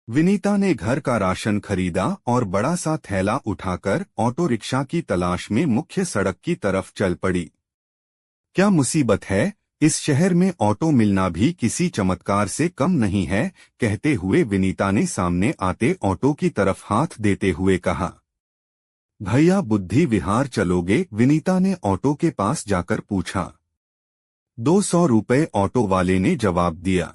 विनीता ने घर का राशन खरीदा और बड़ा सा थैला उठाकर ऑटो रिक्शा की तलाश में मुख्य सड़क की तरफ चल पड़ी। क्या मुसीबत है, इस शहर में ऑटो मिलना भी किसी चमत्कार से कम नहीं है, कहते हुए विनीता ने सामने आते ऑटो की तरफ हाथ देते हुए कहा। भैया बुद्धि विहार चलोगे, विनीता ने ऑटो के पास जाकर पूछा। 200 रुपये, ऑटो वाले ने जवाब दिया।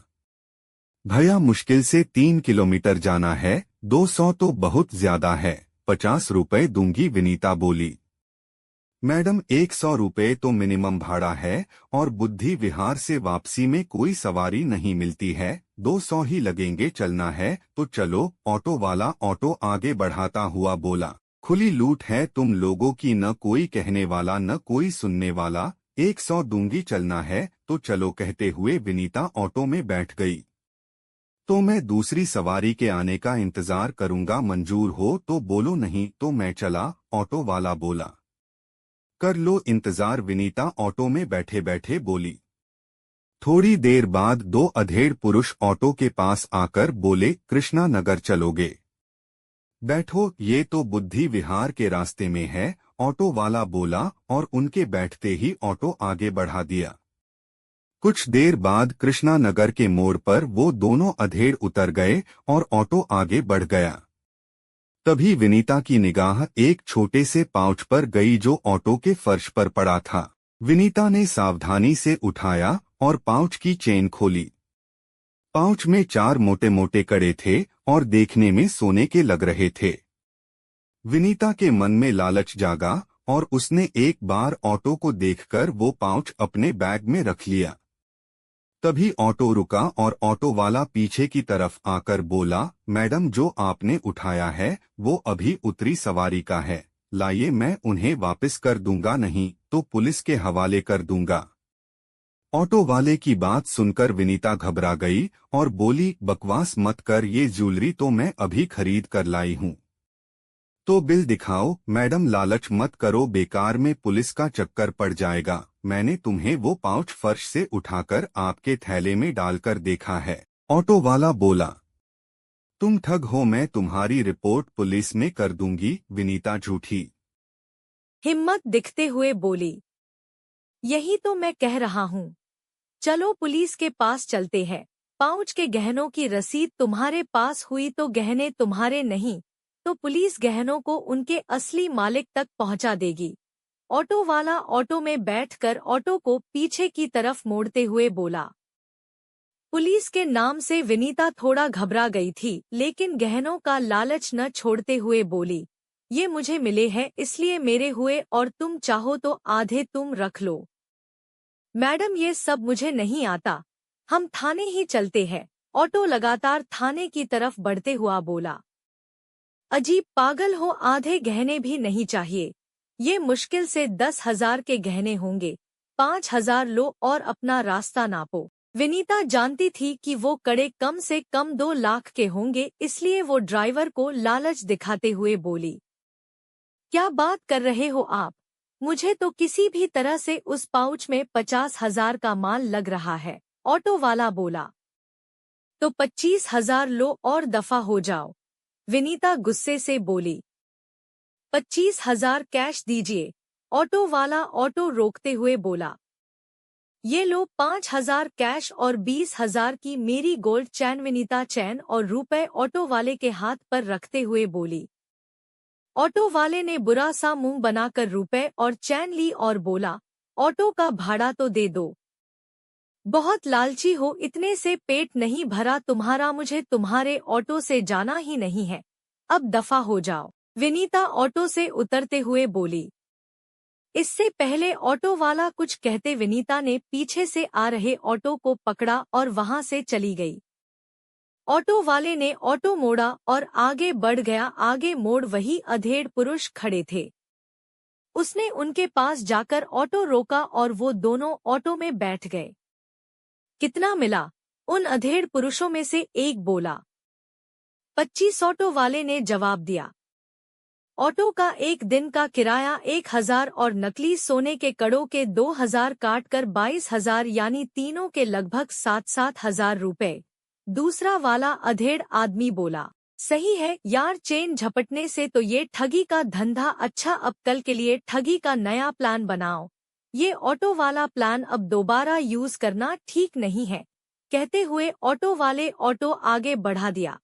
भैया मुश्किल से 3 किलोमीटर जाना है, 200 तो बहुत ज्यादा है, 50 रुपये दूंगी, विनीता बोली। मैडम 100 रुपये तो मिनिमम भाड़ा है और बुद्धि विहार से वापसी में कोई सवारी नहीं मिलती है, 200 ही लगेंगे, चलना है तो चलो, ऑटो वाला ऑटो आगे बढ़ाता हुआ बोला। खुली लूट है तुम लोगों की, न कोई कहने वाला न कोई सुनने वाला, 100 दूंगी, चलना है तो चलो, कहते हुए विनीता ऑटो में बैठ गई। तो मैं दूसरी सवारी के आने का इंतजार करूंगा, मंजूर हो तो बोलो, नहीं तो मैं चला, ऑटो वाला बोला। कर लो इंतजार, विनीता ऑटो में बैठे बैठे बोली। थोड़ी देर बाद 2 अधेड़ पुरुष ऑटो के पास आकर बोले, कृष्णा नगर चलोगे? बैठो, ये तो बुद्धि विहार के रास्ते में है, ऑटो वाला बोला और उनके बैठते ही ऑटो आगे बढ़ा दिया। कुछ देर बाद कृष्णा नगर के मोड़ पर वो दोनों अधेड़ उतर गए और ऑटो आगे बढ़ गया। तभी विनीता की निगाह एक छोटे से पाउच पर गई जो ऑटो के फर्श पर पड़ा था। विनीता ने सावधानी से उठाया और पाउच की चेन खोली। पाउच में 4 मोटे मोटे कड़े थे और देखने में सोने के लग रहे थे। विनीता के मन में लालच जागा और उसने एक बार ऑटो को देखकर वो पाउच अपने बैग में रख लिया। तभी ऑटो रुका और ऑटो वाला पीछे की तरफ आकर बोला, मैडम जो आपने उठाया है वो अभी उतरी सवारी का है, लाइए, मैं उन्हें वापस कर दूंगा, नहीं तो पुलिस के हवाले कर दूंगा। ऑटो वाले की बात सुनकर विनीता घबरा गई और बोली, बकवास मत कर, ये ज्वेलरी तो मैं अभी खरीद कर लाई हूँ। तो बिल दिखाओ। मैडम लालच मत करो, बेकार में पुलिस का चक्कर पड़ जाएगा, मैंने तुम्हें वो पाउच फर्श से उठाकर आपके थैले में डालकर देखा है, ऑटो वाला बोला। तुम ठग हो, मैं तुम्हारी रिपोर्ट पुलिस में कर दूंगी, विनीता झूठी हिम्मत दिखते हुए बोली। यही तो मैं कह रहा हूँ, चलो पुलिस के पास चलते हैं। पाउच के गहनों की रसीद तुम्हारे पास हुई तो गहने तुम्हारे नहीं, तो पुलिस गहनों को उनके असली मालिक तक पहुंचा देगी। ऑटो वाला ऑटो में बैठकर ऑटो को पीछे की तरफ मोड़ते हुए बोला। पुलिस के नाम से विनीता थोड़ा घबरा गई थी, लेकिन गहनों का लालच न छोड़ते हुए बोली, ये मुझे मिले हैं इसलिए मेरे हुए, और तुम चाहो तो आधे तुम रख लो। मैडम ये सब मुझे नहीं आता, हम थाने ही चलते हैं। ऑटो लगातार थाने की तरफ बढ़ते हुआ बोला। अजीब पागल हो, आधे गहने भी नहीं चाहिए, ये मुश्किल से 10,000 के गहने होंगे, 5,000 लो और अपना रास्ता नापो। विनीता जानती थी कि वो कड़े कम से कम 2 लाख के होंगे, इसलिए वो ड्राइवर को लालच दिखाते हुए बोली, क्या बात कर रहे हो आप, मुझे तो किसी भी तरह से उस पाउच में 50,000 का माल लग रहा है। ऑटो वाला बोला। तो 25,000 लो और दफा हो जाओ, विनीता गुस्से से बोली। 25,000 कैश दीजिए, ऑटो वाला ऑटो रोकते हुए बोला। ये लो 5,000 कैश और 20,000 की मेरी गोल्ड चैन, विनीता चैन और रुपए ऑटो वाले के हाथ पर रखते हुए बोली। ऑटो वाले ने बुरा सा मुंह बनाकर रुपए और चैन ली और बोला, ऑटो का भाड़ा तो दे दो। बहुत लालची हो, इतने से पेट नहीं भरा तुम्हारा, मुझे तुम्हारे ऑटो से जाना ही नहीं है, अब दफा हो जाओ, विनीता ऑटो से उतरते हुए बोली। इससे पहले ऑटो वाला कुछ कहते विनीता ने पीछे से आ रहे ऑटो को पकड़ा और वहां से चली गई। ऑटो वाले ने ऑटो मोड़ा और आगे बढ़ गया। आगे मोड़ वही अधेड़ पुरुष खड़े थे। उसने उनके पास जाकर ऑटो रोका और वो दोनों ऑटो में बैठ गए। कितना मिला? उन अधेड़ पुरुषों में से एक बोला। 25। ऑटो वाले ने जवाब दिया। ऑटो का एक दिन का किराया 1,000 और नकली सोने के कड़ों के 2,000 काटकर 22,000, यानी तीनों के लगभग 7,000 रुपए। दूसरा वाला अधेड़ आदमी बोला, सही है यार, चेन झपटने से तो ये ठगी का धंधा अच्छा, अब कल के लिए ठगी का नया प्लान बनाओ। ये ऑटो वाला प्लान अब दोबारा यूज करना ठीक नहीं है। कहते हुए ऑटो वाले ऑटो आगे बढ़ा दिया।